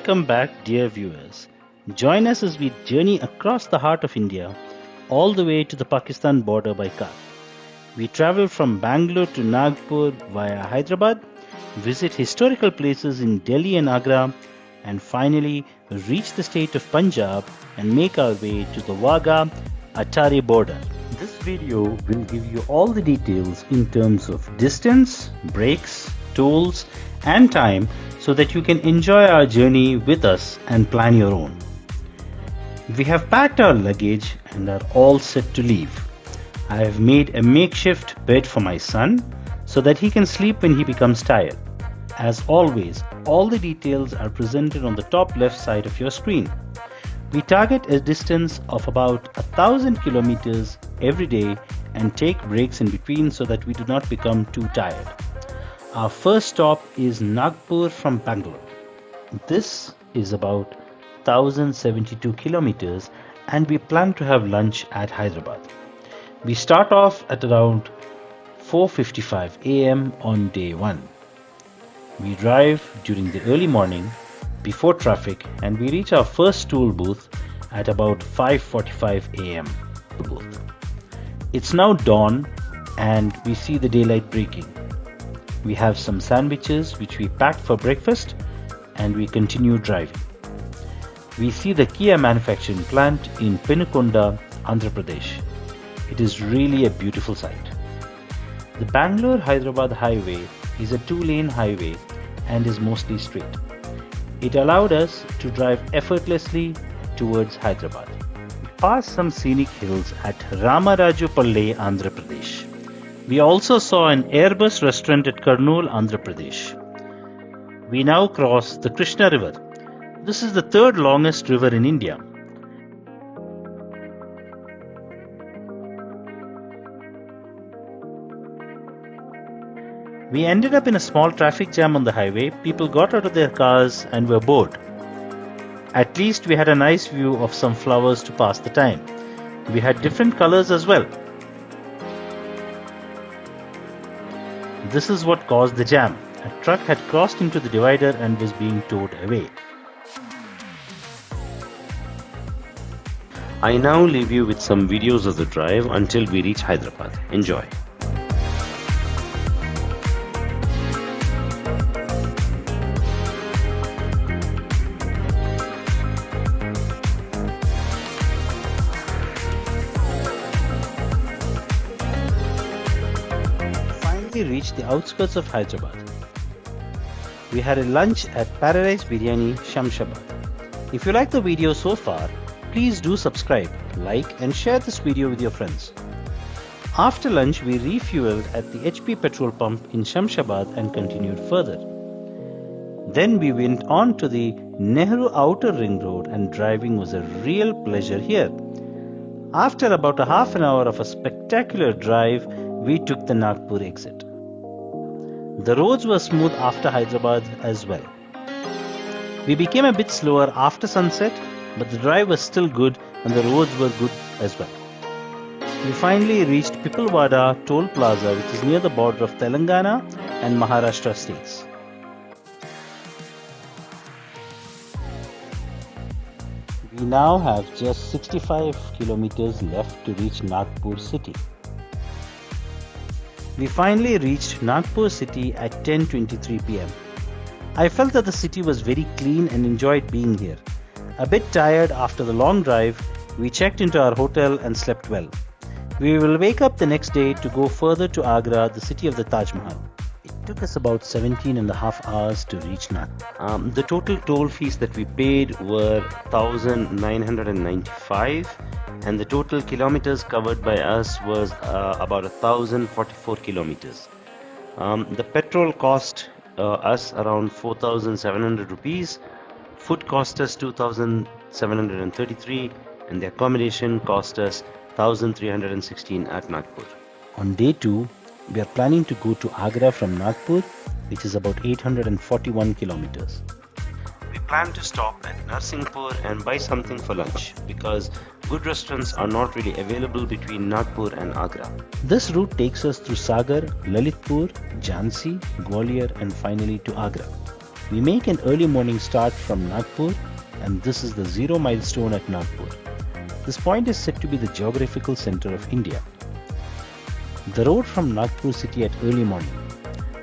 Welcome back, dear viewers. Join us as we journey across the heart of India, all the way to the Pakistan border by car. We travel from Bangalore to Nagpur via Hyderabad, visit historical places in Delhi and Agra, and finally reach the state of Punjab and make our way to the Wagah Border. This video will give you all the details in terms of distance, brakes, tolls, and time so that you can enjoy our journey with us and plan your own. We have packed our luggage and are all set to leave. I have made a makeshift bed for my son so that he can sleep when he becomes tired. As always, all the details are presented on the top left side of your screen. We target a distance of about 1,000 kilometers every day and take breaks in between so that we do not become too tired. Our first stop is Nagpur from Bangalore. This is about 1,072 kilometers and we plan to have lunch at Hyderabad. We start off at around 4:55 am on day 1. We drive during the early morning before traffic and we reach our first toll booth at about 5:45 am. It's now dawn and we see the daylight breaking. We have some sandwiches which we packed for breakfast and we continue driving. We see the Kia manufacturing plant in Penukonda, Andhra Pradesh. It is really a beautiful sight. The Bangalore-Hyderabad highway is a 2-lane highway and is mostly straight. It allowed us to drive effortlessly towards Hyderabad. We passed some scenic hills at Ramarajupalli, Andhra Pradesh. We also saw an Airbus restaurant at Kurnool, Andhra Pradesh. We now cross the Krishna River. This is the third longest river in India. We ended up in a small traffic jam on the highway. People got out of their cars and were bored. At least we had a nice view of some flowers to pass the time. We had different colors as well. This is what caused the jam. A truck had crossed into the divider and was being towed away. I now leave you with some videos of the drive until we reach Hyderabad. Enjoy. We reached the outskirts of Hyderabad. We had a lunch at Paradise Biryani, Shamshabad. If you like the video so far, please do subscribe, like and share this video with your friends. After lunch, we refueled at the HP petrol pump in Shamshabad and continued further. Then we went on to the Nehru Outer Ring Road and driving was a real pleasure here. After about a half an hour of a spectacular drive, we took the Nagpur exit. The roads were smooth after Hyderabad as well. We became a bit slower after sunset, but the drive was still good and the roads were good as well. We finally reached Pipalwada Toll Plaza, which is near the border of Telangana and Maharashtra states. We now have just 65 kilometers left to reach Nagpur city. We finally reached Nagpur city at 10:23 pm. I felt that the city was very clean and enjoyed being here. A bit tired after the long drive, we checked into our hotel and slept well. We will wake up the next day to go further to Agra, the city of the Taj Mahal. It took us about 17 and a half hours to reach Nagpur. The total toll fees that we paid were 1,995 and the total kilometers covered by us was about 1,044 kilometers. The petrol cost us around 4,700 rupees. Food cost us 2,733 and the accommodation cost us 1,316 at Nagpur. On day 2, we are planning to go to Agra from Nagpur, which is about 841 kilometers. We plan to stop at Narsinghpur and buy something for lunch because good restaurants are not really available between Nagpur and Agra. This route takes us through Sagar, Lalitpur, Jhansi, Gwalior and finally to Agra. We make an early morning start from Nagpur, and this is the zero milestone at Nagpur. This point is said to be the geographical center of India. The road from Nagpur city at early morning.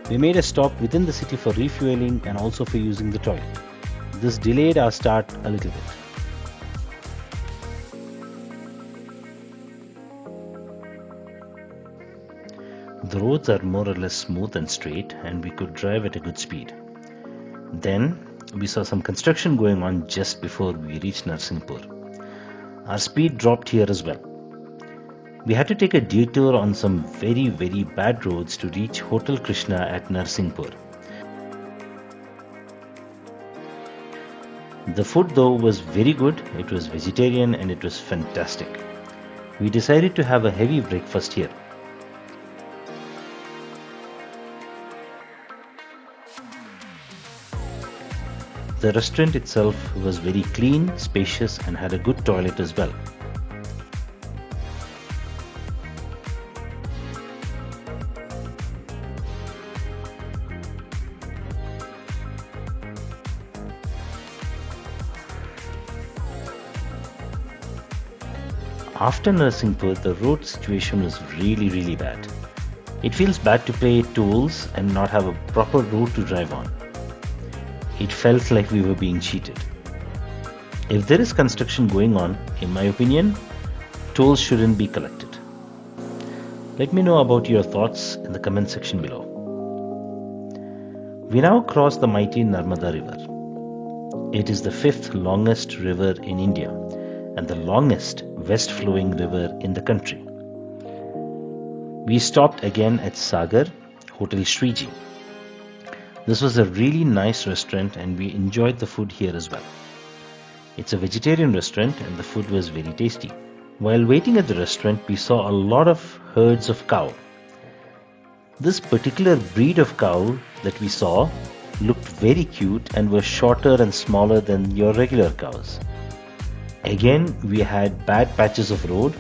We made a stop within the city for refueling and also for using the toilet. This delayed our start a little bit. The roads are more or less smooth and straight, and we could drive at a good speed. Then we saw some construction going on just before we reached Narsinghpur. Our speed dropped here as well. We had to take a detour on some very bad roads to reach Hotel Krishna at Narsinghpur. The food though was very good. It was vegetarian and it was fantastic. We decided to have a heavy breakfast here. The restaurant itself was very clean, spacious, and had a good toilet as well. After Narsinghpur, the road situation was really bad. It feels bad to pay tolls and not have a proper road to drive on. It felt like we were being cheated. If there is construction going on, in my opinion, tolls shouldn't be collected. Let me know about your thoughts in the comment section below. We now cross the mighty Narmada River. It is the 5th longest river in India and the longest west-flowing river in the country. We stopped again at Sagar, Hotel Shriji. This was a really nice restaurant and we enjoyed the food here as well. It's a vegetarian restaurant and the food was very tasty. While waiting at the restaurant, we saw a lot of herds of cow. This particular breed of cow that we saw looked very cute and were shorter and smaller than your regular cows. Again, we had bad patches of road.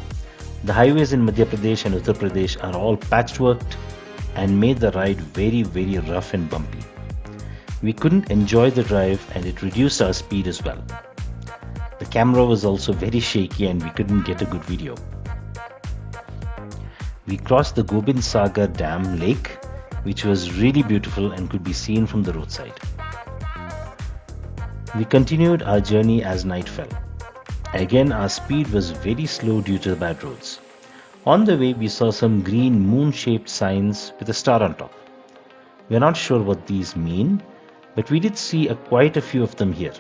The highways in Madhya Pradesh and Uttar Pradesh are all patchworked and made the ride very rough and bumpy. We couldn't enjoy the drive and it reduced our speed as well. The camera was also very shaky and we couldn't get a good video. We crossed the Gobind Sagar Dam lake, which was really beautiful and could be seen from the roadside. We continued our journey as night fell. Again, our speed was very slow due to the bad roads. On the way, we saw some green moon-shaped signs with a star on top. We're not sure what these mean, but we did see quite a few of them here.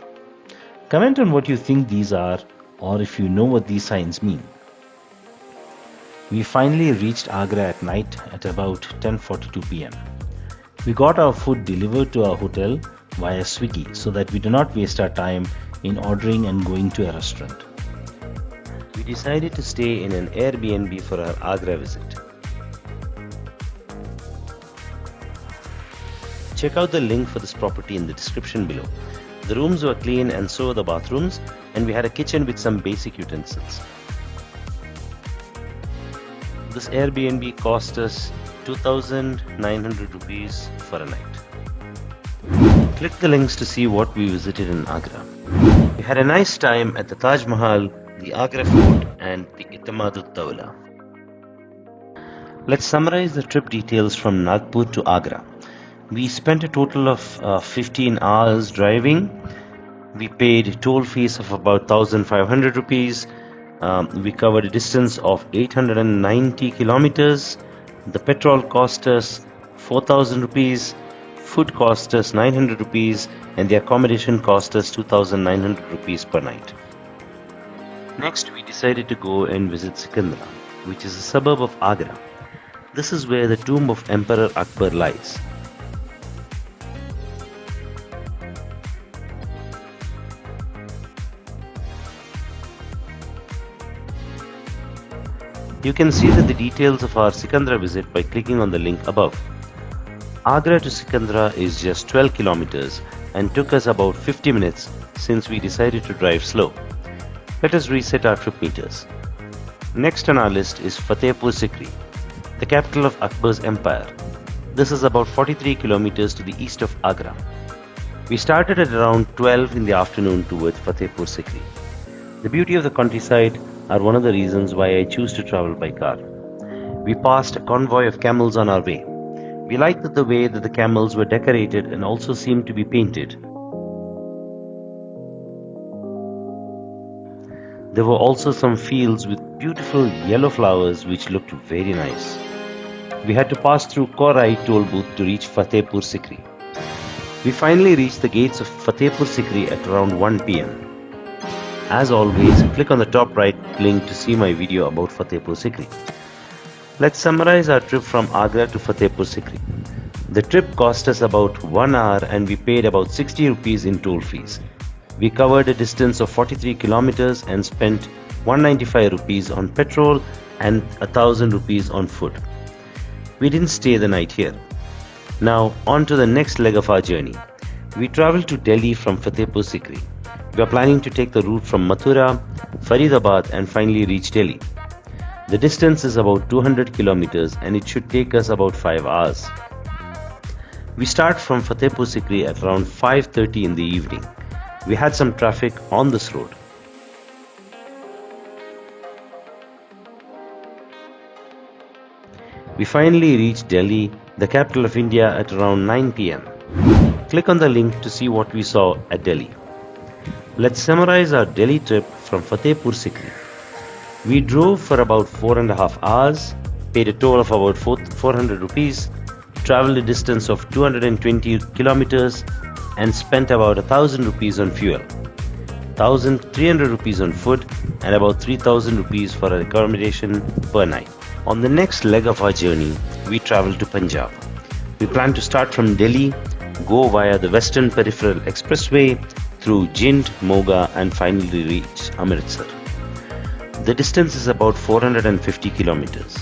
Comment on what you think these are or if you know what these signs mean. We finally reached Agra at night at about 10:42 p.m. We got our food delivered to our hotel via Swiggy so that we do not waste our time in ordering and going to a restaurant. We decided to stay in an Airbnb for our Agra visit. Check out the link for this property in the description below. The rooms were clean and so were the bathrooms, and we had a kitchen with some basic utensils. This Airbnb cost us 2,900 rupees for a night. Click the links to see what we visited in Agra. We had a nice time at the Taj Mahal, the Agra Fort and the Itimadud Dawla. Let's summarize the trip details from Nagpur to Agra. We spent a total of 15 hours driving. We paid toll fees of about 1,500 rupees. We covered a distance of 890 kilometers. The petrol cost us 4,000 rupees. Food cost us 900 rupees and the accommodation cost us 2,900 rupees per night. Next, we decided to go and visit Sikandra, which is a suburb of Agra. This is where the tomb of Emperor Akbar lies. You can see the details of our Sikandra visit by clicking on the link above. Agra to Sikandra is just 12 kilometers and took us about 50 minutes since we decided to drive slow. Let us reset our trip meters. Next on our list is Fatehpur Sikri, the capital of Akbar's empire. This is about 43 kilometers to the east of Agra. We started at around 12 in the afternoon towards Fatehpur Sikri. The beauty of the countryside are one of the reasons why I choose to travel by car. We passed a convoy of camels on our way. We liked the way that the camels were decorated and also seemed to be painted. There were also some fields with beautiful yellow flowers which looked very nice. We had to pass through Korai toll booth to reach Fatehpur Sikri. We finally reached the gates of Fatehpur Sikri at around 1 pm. As always, click on the top right link to see my video about Fatehpur Sikri. Let's summarize our trip from Agra to Fatehpur Sikri. The trip cost us about 1 hour and we paid about 60 rupees in toll fees. We covered a distance of 43 kilometers and spent 195 rupees on petrol and 1000 rupees on food. We didn't stay the night here. Now on to the next leg of our journey. We traveled to Delhi from Fatehpur Sikri. We are planning to take the route from Mathura, Faridabad and finally reach Delhi. The distance is about 200 kilometers and it should take us about 5 hours. We start from Fatehpur Sikri at around 5:30 in the evening. We had some traffic on this road. We finally reached Delhi, the capital of India, at around 9 pm. Click on the link to see what we saw at Delhi. Let's summarize our Delhi trip from Fatehpur Sikri. We drove for about 4.5 hours, paid a toll of about 400 rupees, traveled a distance of 220 kilometers and spent about 1000 rupees on fuel, 1300 rupees on food and about 3000 rupees for accommodation per night. On the next leg of our journey, we traveled to Punjab. We plan to start from Delhi, go via the Western Peripheral Expressway through Jind, Moga and finally reach Amritsar. The distance is about 450 kilometers.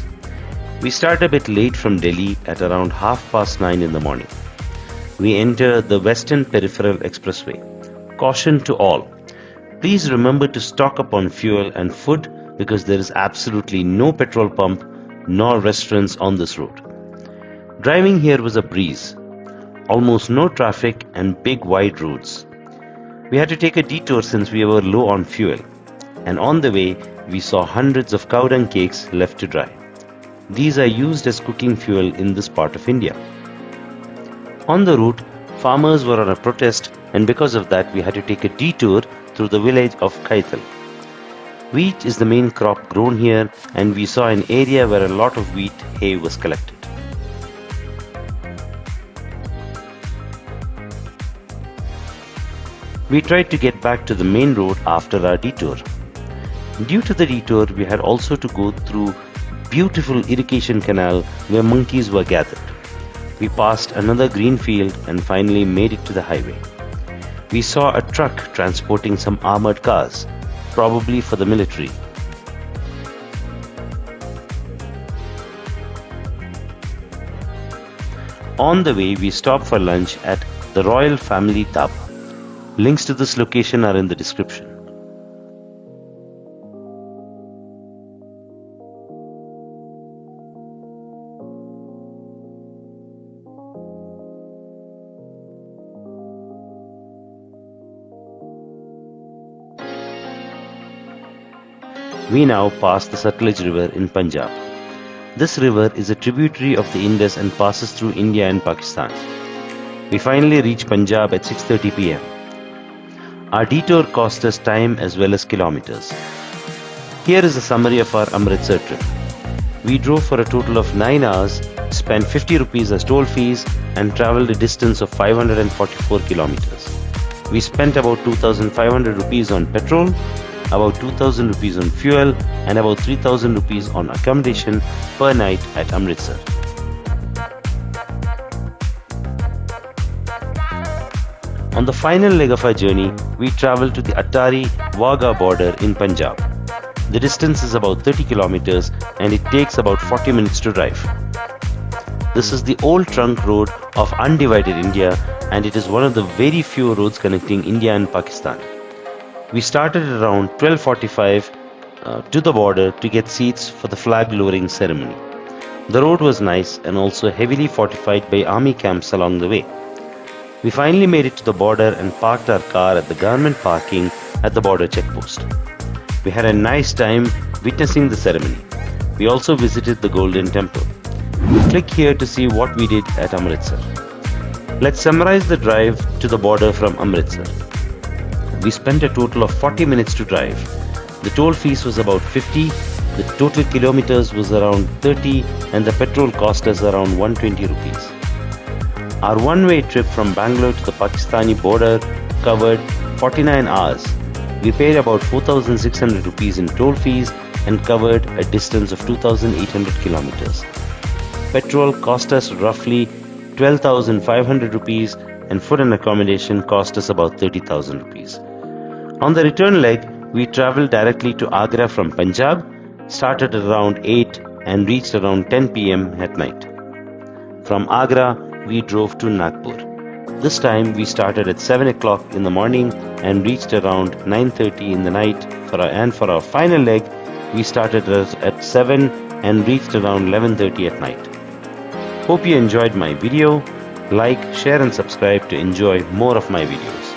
We start a bit late from Delhi at around 9:30 in the morning. We enter the Western Peripheral Expressway. Caution to all. Please remember to stock up on fuel and food because there is absolutely no petrol pump nor restaurants on this road. Driving here was a breeze. Almost no traffic and big wide roads. We had to take a detour since we were low on fuel. And on the way, we saw hundreds of cow dung cakes left to dry. These are used as cooking fuel in this part of India. On the route, farmers were on a protest and because of that we had to take a detour through the village of Kaital. Wheat is the main crop grown here and we saw an area where a lot of wheat hay was collected. We tried to get back to the main road after our detour. Due to the detour, we had also to go through beautiful irrigation canal where monkeys were gathered. We passed another green field and finally made it to the highway. We saw a truck transporting some armored cars, probably for the military. On the way, we stopped for lunch at the Royal Family Dhaba. Links to this location are in the description. We now pass the Sutlej River in Punjab. This river is a tributary of the Indus and passes through India and Pakistan. We finally reach Punjab at 6:30 pm. Our detour cost us time as well as kilometers. Here is a summary of our Amritsar trip. We drove for a total of 9 hours, spent 50 rupees as toll fees and travelled a distance of 544 kilometers. We spent about 2500 rupees on petrol, about 2000 rupees on fuel and about 3000 rupees on accommodation per night at Amritsar. On the final leg of our journey, we travelled to the Wagah Border in Punjab. The distance is about 30 kilometers and it takes about 40 minutes to drive. This is the old trunk road of undivided India and it is one of the very few roads connecting India and Pakistan. We started around 12:45 to the border to get seats for the flag lowering ceremony. The road was nice and also heavily fortified by army camps along the way. We finally made it to the border and parked our car at the government parking at the border checkpost. We had a nice time witnessing the ceremony. We also visited the Golden Temple. Click here to see what we did at Amritsar. Let's summarize the drive to the border from Amritsar. We spent a total of 40 minutes to drive. The toll fees was about 50, the total kilometers was around 30, and the petrol cost us around 120 rupees. Our one-way trip from Bangalore to the Pakistani border covered 49 hours. We paid about 4,600 rupees in toll fees and covered a distance of 2,800 kilometers. Petrol cost us roughly 12,500 rupees and food and accommodation cost us about 30,000 rupees. On the return leg, we traveled directly to Agra from Punjab, started around 8 and reached around 10 p.m. at night. From Agra, we drove to Nagpur. This time we started at 7 o'clock in the morning and reached around 9:30 in the night. For our final leg, we started at 7 and reached around 11:30 at night. Hope you enjoyed my video. Like, share and subscribe to enjoy more of my videos.